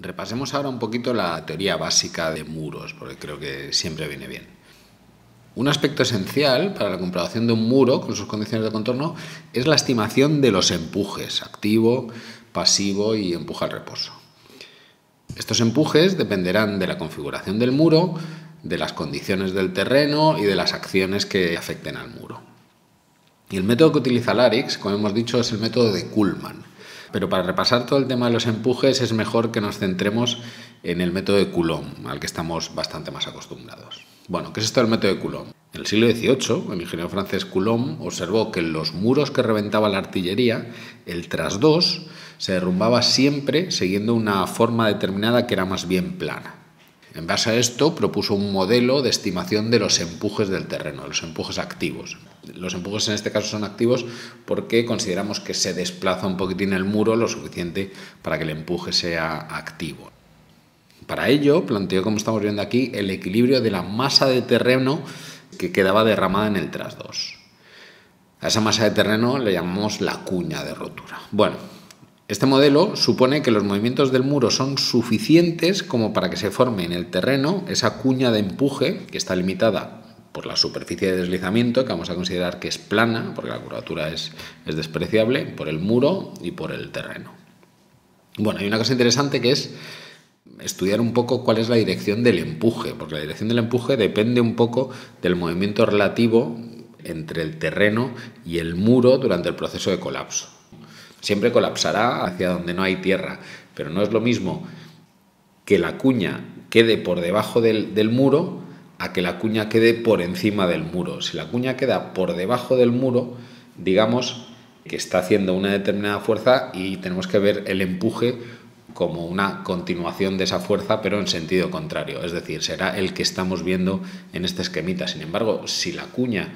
Repasemos ahora un poquito la teoría básica de muros, porque creo que siempre viene bien. Un aspecto esencial para la comprobación de un muro con sus condiciones de contorno es la estimación de los empujes, activo, pasivo y empuje al reposo. Estos empujes dependerán de la configuración del muro, de las condiciones del terreno y de las acciones que afecten al muro. Y el método que utiliza LARIX, como hemos dicho, es el método de Kuhlmann. Pero para repasar todo el tema de los empujes es mejor que nos centremos en el método de Coulomb, al que estamos bastante más acostumbrados. Bueno, ¿qué es esto del método de Coulomb? En el siglo XVIII, el ingeniero francés Coulomb observó que en los muros que reventaba la artillería, el trasdós se derrumbaba siempre siguiendo una forma determinada que era más bien plana. En base a esto, propuso un modelo de estimación de los empujes del terreno, los empujes activos. Los empujes en este caso son activos porque consideramos que se desplaza un poquitín el muro lo suficiente para que el empuje sea activo. Para ello, planteó, como estamos viendo aquí, el equilibrio de la masa de terreno que quedaba derramada en el trasdós. A esa masa de terreno le llamamos la cuña de rotura. Bueno, este modelo supone que los movimientos del muro son suficientes como para que se forme en el terreno esa cuña de empuje que está limitada por la superficie de deslizamiento, que vamos a considerar que es plana, porque la curvatura es despreciable, por el muro y por el terreno. Bueno, hay una cosa interesante que es estudiar un poco cuál es la dirección del empuje, porque la dirección del empuje depende un poco del movimiento relativo entre el terreno y el muro durante el proceso de colapso. Siempre colapsará hacia donde no hay tierra, pero no es lo mismo que la cuña quede por debajo del muro a que la cuña quede por encima del muro. Si la cuña queda por debajo del muro, digamos que está haciendo una determinada fuerza y tenemos que ver el empuje como una continuación de esa fuerza, pero en sentido contrario. Es decir, será el que estamos viendo en este esquemita. Sin embargo, si la cuña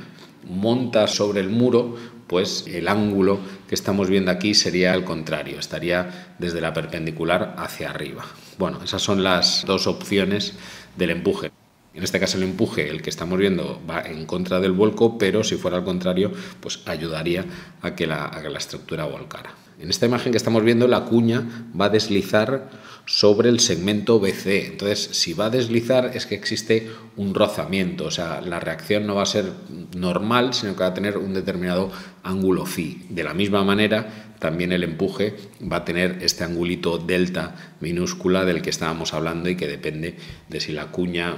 monta sobre el muro, pues el ángulo que estamos viendo aquí sería el contrario, estaría desde la perpendicular hacia arriba. Bueno, esas son las dos opciones del empuje. En este caso el empuje, el que estamos viendo, va en contra del vuelco, pero si fuera al contrario, pues ayudaría a que la estructura volcara. En esta imagen que estamos viendo, la cuña va a deslizar sobre el segmento BC. Entonces, si va a deslizar es que existe un rozamiento, o sea, la reacción no va a ser normal, sino que va a tener un determinado ángulo phi. De la misma manera, también el empuje va a tener este angulito delta minúscula del que estábamos hablando y que depende de si la cuña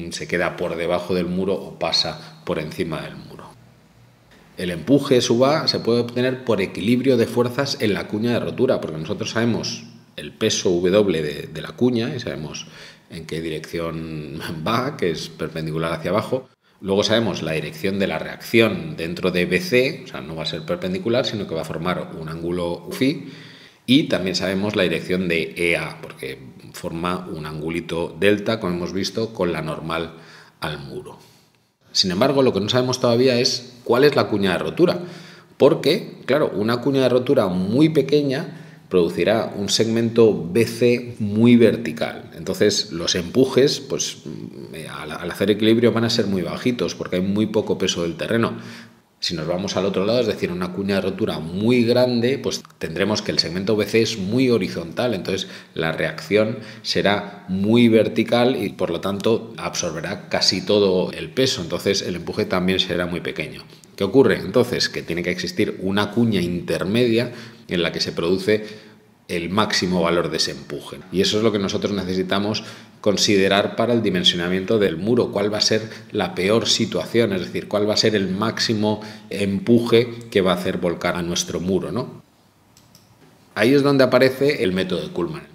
se queda por debajo del muro o pasa por encima del muro. El empuje suba se puede obtener por equilibrio de fuerzas en la cuña de rotura, porque nosotros sabemos el peso W de la cuña y sabemos en qué dirección va, que es perpendicular hacia abajo. Luego sabemos la dirección de la reacción dentro de BC, o sea, no va a ser perpendicular, sino que va a formar un ángulo phi. Y también sabemos la dirección de EA, porque forma un angulito delta, como hemos visto, con la normal al muro. Sin embargo, lo que no sabemos todavía es cuál es la cuña de rotura, porque, claro, una cuña de rotura muy pequeña producirá un segmento BC muy vertical. Entonces, los empujes, pues al hacer equilibrio van a ser muy bajitos, porque hay muy poco peso del terreno. Si nos vamos al otro lado, es decir, una cuña de rotura muy grande, pues tendremos que el segmento BC es muy horizontal, entonces la reacción será muy vertical y por lo tanto absorberá casi todo el peso, entonces el empuje también será muy pequeño. ¿Qué ocurre? Entonces que tiene que existir una cuña intermedia en la que se produce el máximo valor de ese empuje. Y eso es lo que nosotros necesitamos considerar para el dimensionamiento del muro, cuál va a ser la peor situación, es decir, cuál va a ser el máximo empuje que va a hacer volcar a nuestro muro, ¿no? Ahí es donde aparece el método de Kuhlmann.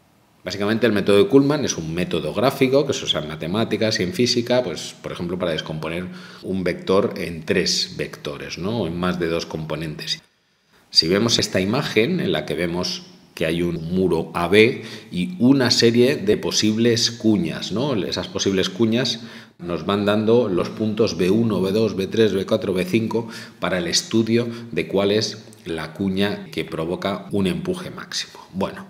Básicamente el método de Kuhlmann es un método gráfico que se usa en matemáticas y en física, pues por ejemplo para descomponer un vector en 3 vectores, ¿no? O en más de 2 componentes. Si vemos esta imagen en la que vemos que hay un muro AB y una serie de posibles cuñas, ¿no? Esas posibles cuñas nos van dando los puntos B1, B2, B3, B4, B5 para el estudio de cuál es la cuña que provoca un empuje máximo. Bueno,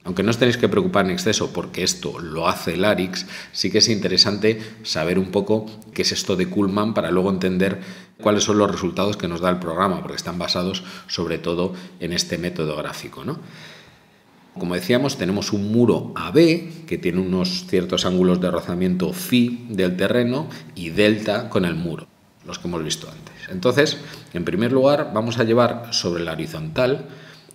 aunque no os tenéis que preocupar en exceso porque esto lo hace LARIX, sí que es interesante saber un poco qué es esto de Kuhlmann para luego entender cuáles son los resultados que nos da el programa, porque están basados sobre todo en este método gráfico, ¿no? Como decíamos, tenemos un muro AB que tiene unos ciertos ángulos de rozamiento phi del terreno y delta con el muro, los que hemos visto antes. Entonces, en primer lugar, vamos a llevar sobre la horizontal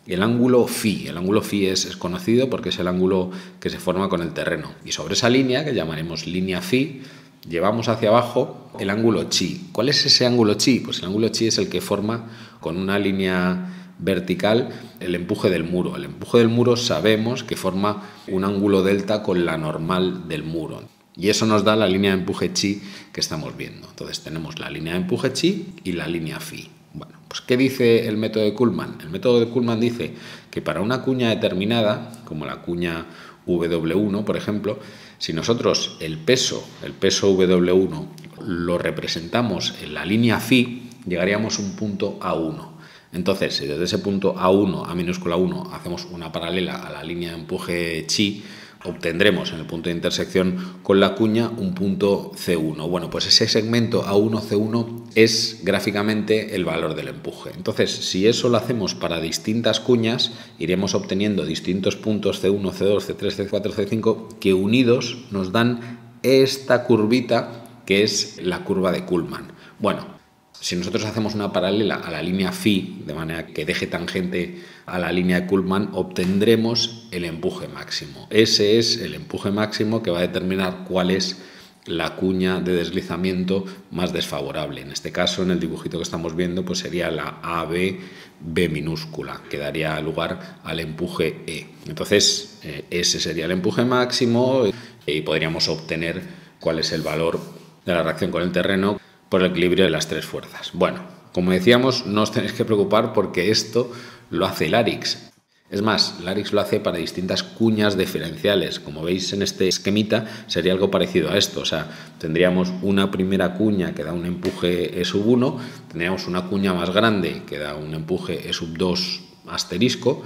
el ángulo phi. El ángulo phi es conocido porque es el ángulo que se forma con el terreno. Y sobre esa línea, que llamaremos línea phi, llevamos hacia abajo el ángulo chi. ¿Cuál es ese ángulo chi? Pues el ángulo chi es el que forma con una línea vertical el empuje del muro. El empuje del muro sabemos que forma un ángulo delta con la normal del muro. Y eso nos da la línea de empuje chi que estamos viendo. Entonces tenemos la línea de empuje chi y la línea phi. Bueno, pues ¿qué dice el método de Kuhlmann? El método de Kuhlmann dice que para una cuña determinada, como la cuña W1, por ejemplo, si nosotros el peso W1 lo representamos en la línea phi, llegaríamos a un punto A1. Entonces, si desde ese punto A1, A minúscula 1, hacemos una paralela a la línea de empuje chi, obtendremos en el punto de intersección con la cuña un punto C1. Bueno, pues ese segmento A1, C1 es gráficamente el valor del empuje. Entonces, si eso lo hacemos para distintas cuñas, iremos obteniendo distintos puntos C1, C2, C3, C4, C5 que unidos nos dan esta curvita que es la curva de Kuhlmann. Bueno, si nosotros hacemos una paralela a la línea phi, de manera que deje tangente a la línea de Kuhlmann, obtendremos el empuje máximo. Ese es el empuje máximo que va a determinar cuál es la cuña de deslizamiento más desfavorable. En este caso, en el dibujito que estamos viendo, pues sería la AB B minúscula, que daría lugar al empuje E. Entonces, ese sería el empuje máximo y podríamos obtener cuál es el valor de la reacción con el terreno por el equilibrio de las tres fuerzas. Bueno, como decíamos, no os tenéis que preocupar porque esto lo hace LARIX. Es más, LARIX lo hace para distintas cuñas diferenciales. Como veis en este esquemita, sería algo parecido a esto. O sea, tendríamos una primera cuña que da un empuje E1, tendríamos una cuña más grande que da un empuje E2 asterisco,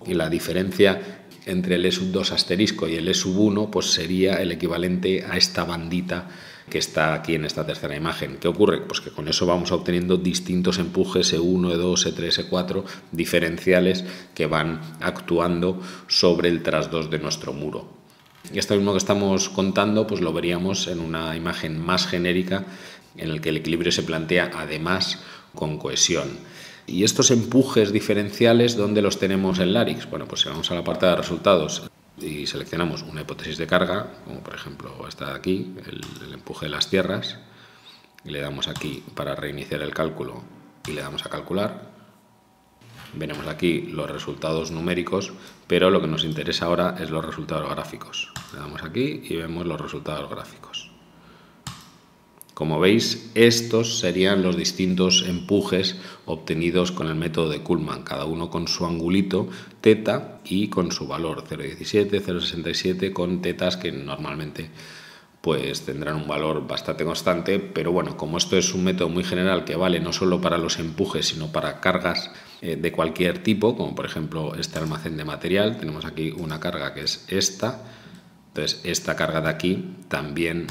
y la diferencia entre el E2 asterisco y el E1 pues sería el equivalente a esta bandita que está aquí en esta tercera imagen. ¿Qué ocurre? Pues que con eso vamos obteniendo distintos empujes E1, E2, E3, E4 diferenciales que van actuando sobre el trasdos de nuestro muro. Y esto mismo que estamos contando pues lo veríamos en una imagen más genérica en el que el equilibrio se plantea además con cohesión. ¿Y estos empujes diferenciales dónde los tenemos en LARIX? Bueno, pues si vamos a la parte de resultados y seleccionamos una hipótesis de carga, como por ejemplo esta de aquí, el empuje de las tierras, y le damos aquí para reiniciar el cálculo y le damos a calcular, veremos aquí los resultados numéricos, pero lo que nos interesa ahora es los resultados gráficos. Le damos aquí y vemos los resultados gráficos. Como veis, estos serían los distintos empujes obtenidos con el método de Kuhlmann, cada uno con su angulito teta y con su valor 0,17, 0,67, con tetas que normalmente pues tendrán un valor bastante constante, pero bueno, como esto es un método muy general que vale no solo para los empujes, sino para cargas de cualquier tipo, como por ejemplo este almacén de material, tenemos aquí una carga que es esta, entonces esta carga de aquí también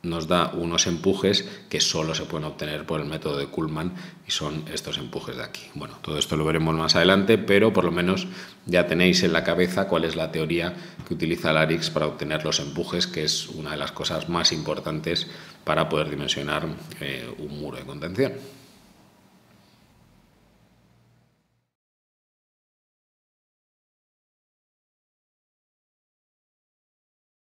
nos da unos empujes que solo se pueden obtener por el método de Kuhlmann y son estos empujes de aquí. Bueno, todo esto lo veremos más adelante, pero por lo menos ya tenéis en la cabeza cuál es la teoría que utiliza LARIX para obtener los empujes, que es una de las cosas más importantes para poder dimensionar un muro de contención.